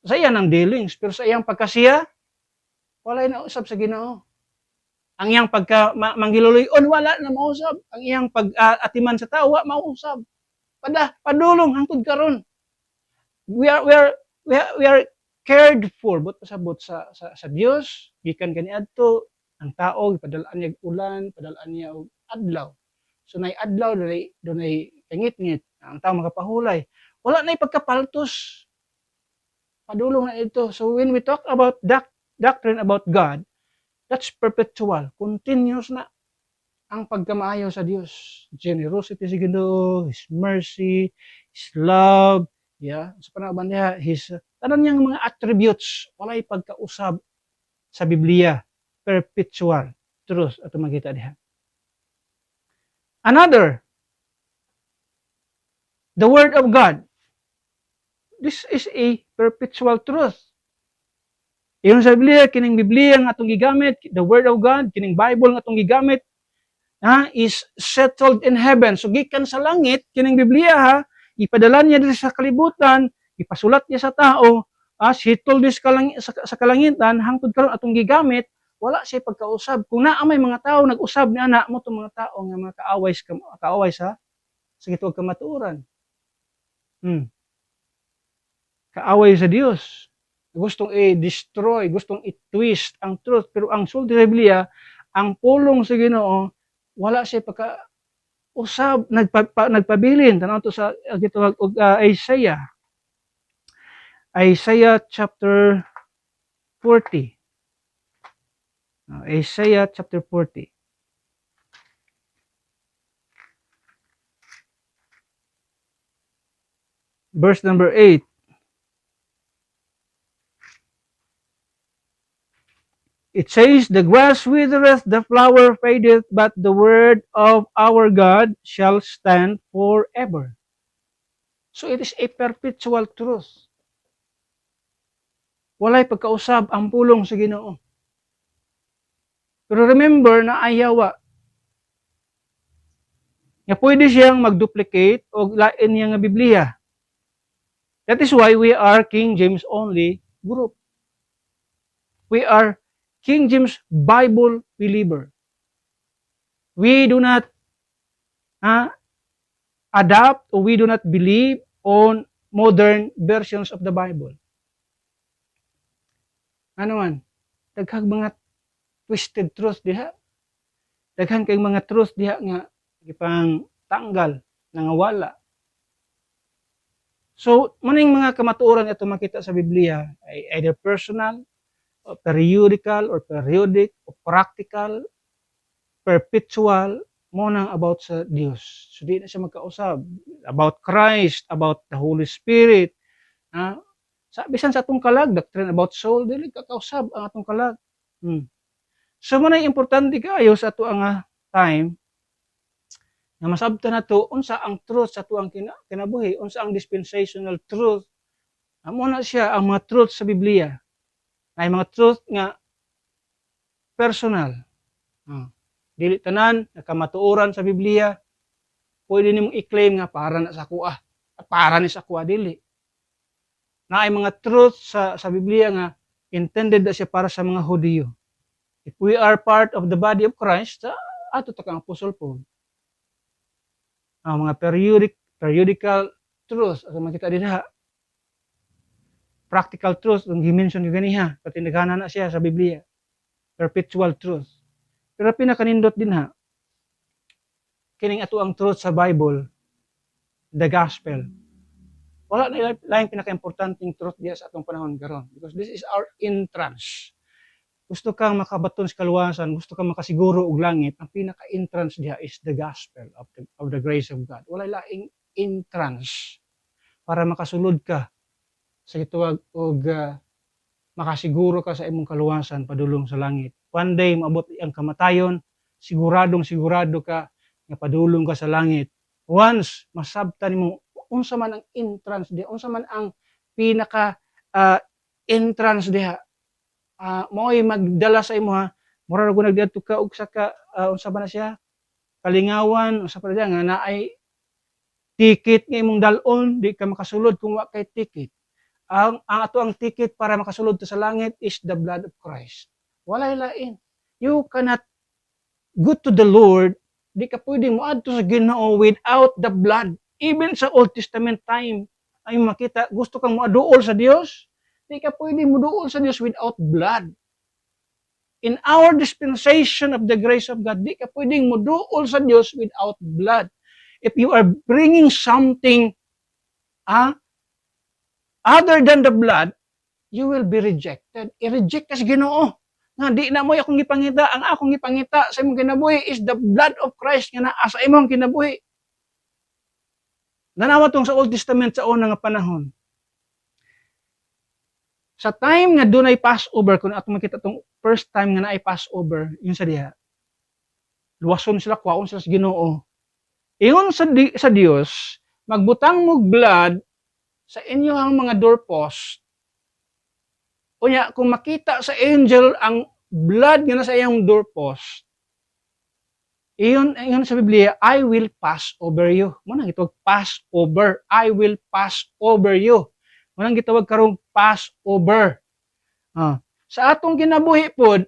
sa iya ng dealings, pero sa iyang pagkasiya, wala na usab sa Ginoo. Ang iyang manggiluloyon, wala na mausab. Ang iyang pag-atiman sa tao, wala mausab. Padulong hangtod karon. We are cared for but pasabot sa Dios, gikan kaniadto ang tao ipadalaan niya ulan, padalaan niya og adlaw. So nay adlaw dunay kangit-ngit, ang tao makapahulay. Wala na ipagkapaltos. Padulong na ito. So when we talk about doctrine about God, that's perpetual, continuous na ang pagkamaayo sa Dios. Generosity sa Ginoo, His mercy, His love, sa panahon niya, His tanan niyang mga attributes, walay pagkausab sa Biblia, perpetual truth ato makita diha. Another, the Word of God. This is a perpetual truth. Iyon sa Biblia, kining Biblia nga atong gigamit, the Word of God, kining Bible nga atong gigamit, is settled in heaven. So gikan sa langit, kining Biblia ipadala niya dito sa kalibutan, ipasulat niya sa tao, settled this sa kalangitan, hangtod karon atong gigamit, wala siya pagkausab. Kung naa may mga tao nag-usab ni ana mo tong mga tao nga mga kaaway sa gituog kamatuoran. Kaaway sa Dios. Gustong i-destroy, gustong i-twist ang truth, pero ang sulti sa Biblia, ang pulong sa Ginoo, wala siya pagka-usab, nagpabilin. Tanaw to sa gituog Isaiah. Isaiah chapter 40. Isaiah chapter 40. verse number 8. It says, the grass withereth, the flower fadeth, but the word of our God shall stand forever. So it is a perpetual truth. Walay pagkausab ang pulong sa Ginoo. Pero remember na ayawa nga pwede siyang mag-duplicate o lain niya nga Biblia. That is why we are King James only group. We are King James Bible believer. We do not adapt or we do not believe on modern versions of the Bible. Ano man? Daghang mga twisted truth diha. Daghang kay mga truth diha nga ipang tanggal, nangawala. So, maning mga kamatuoran ito makita sa Biblia ay either personal, or periodical, or periodic, or practical, perpetual, mo nang about sa Dios. So, di na siya magkausab. About Christ, about the Holy Spirit. Bisan sa atong kalag, doctrine about soul, dili kakausab ang atong kalag. So, manay importante kayo sa ato ang time, na masabtan na to, unsa ang truth sa tuang kinabuhi, unsa ang dispensational truth. Amo na siya ang mga truth sa Biblia. Ay mga truth nga personal. Dili tanan nakamatuoran sa Biblia, pwede nimong i-claim nga para na sa kuha. Para ni sa kuha dili. Na ay mga truth sa Biblia nga intended na siya para sa mga Hudiyo. If we are part of the body of Christ, ato ta kang Apostle Paul. Ang mga periodical truth, at makita din practical truth, ang gimension ko ganiha, patindaghana na siya sa Biblia. Perpetual truth. Pero pinakanindot din kining ato ang truth sa Bible, the gospel. Wala na laing pinaka-importanting truth diya sa atong panahon karon, because this is our entrance. Gusto kang makabaton sa kaluwasan, gusto kang makasiguro og langit, ang pinaka-entrance diha is the gospel of the grace of God. Wala laing entrance para makasulod ka sa gituwag og makasiguro ka sa imong kaluwasan padulong sa langit. One day maabot ang kamatayon, sigurado ka nga padulong ka sa langit. Once masabtan nimo unsa man ang entrance diha, unsa man ang pinaka entrance diha, mo'y magdala sa imo mura na nagdadto ka og saka unsa ba na siya, kalingawan, unsa pa diya nga naay ticket nga imong dalon, di ka makasulod kung wa kay ticket. Ang ato ang ticket para makasulod ta sa langit is the blood of Christ. Walay lain. You cannot go to the Lord, di ka pwedeng moadto sa Ginoo without the blood. Even sa Old Testament time, ay makita, gusto kang moaduol sa Dios, di ka pwedeng moduol sa Dios without blood. In our dispensation of the grace of God, di ka pwedeng moduol sa Dios without blood. If you are bringing something other than the blood, you will be rejected. I-reject ka sa Ginoo. Nga di na mo akong gipangita, ang akong gipangita sa imong kinabuhi is the blood of Christ nga naa sa imong kinabuhi. Nanawa tong sa Old Testament sa una nga panahon. Sa time nga dunay Passover, kung ato makita tong first time nga naay Passover, yun sa diha. Luwason sila, kwaon sila sa Ginoo. Ingon sa Dios, magbutang mo blood sa inyong mga doorpost. Unya, kung makita sa angel ang blood nga nasa iyang doorpost, iyon sa Biblia, I will pass over you. Munang gitawag pass over. I will pass over you. Munang gitawag karong pass over. Sa atong kinabuhi pod,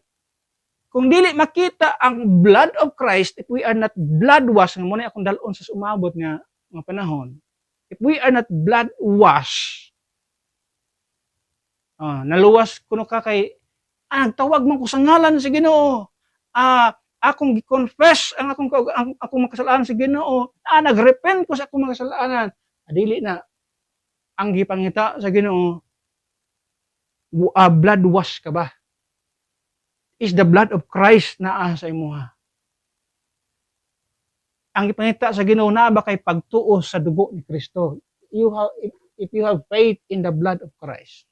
kung dili makita ang blood of Christ, if we are not blood washed, nga muna akong dalon sa umabot nga panahon, if we are not blood washed, naluwas kuno ka kay nagtawag man ko sa ngalan sa Ginoo. Akong gi-confess ang akong makasalanan sa Ginoo. Nagrepent ko sa akong makasalanan. Dili na ang gipangita sa Ginoo. Blood wash ka ba? Is the blood of Christ naa sa imuha. Ang gipangita sa Ginoo na ba kay pagtuo sa dugo ni Kristo. if you have faith in the blood of Christ.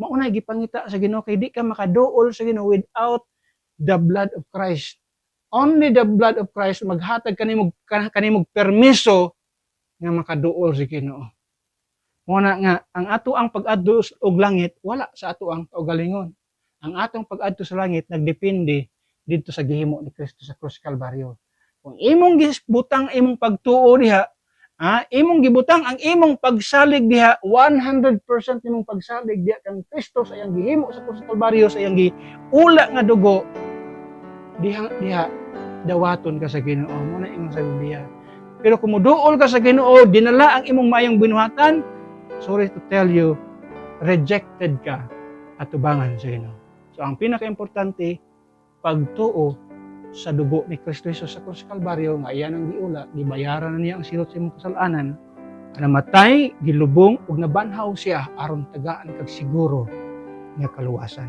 Mauna gipangita sa Ginoo kay di ka makaduol sa Ginoo without the blood of Christ. Only the blood of Christ maghatag kanimog permiso nga makaduol sa Ginoo. Muna nga ang ato ang pag-adto og langit wala sa ato ang kaugalingon. Ang atong pag-adto sa langit nagdepende didto sa gihimo ni Kristo sa krus Kalbaryo. Kung imong gibutang imong pagtuo diha, imong gibutang ang imong pagsalig diha, 100% imong pagsalig diha kang Kristo sa iyang gihimo sa krus Kalbaryo, sa iyang giula nga dugo, diha dawaton ka sa Ginoo. Mo na imong sa Biblia. Pero kung muduol ka sa Ginoo, dinala ang imong mayong binuhatan, sorry to tell you, rejected ka at tubangan sa Ginoo. So ang pinaka-importante, pagtuo sa dugo ni Kristo Jesus sa krus Kalbaryo nga iyan ang giula, gibayaran na niya ang silot sa imong kasalanan, namatay, gilubong ug nabanhaw siya aron tagaan kag siguro nga kaluwasan.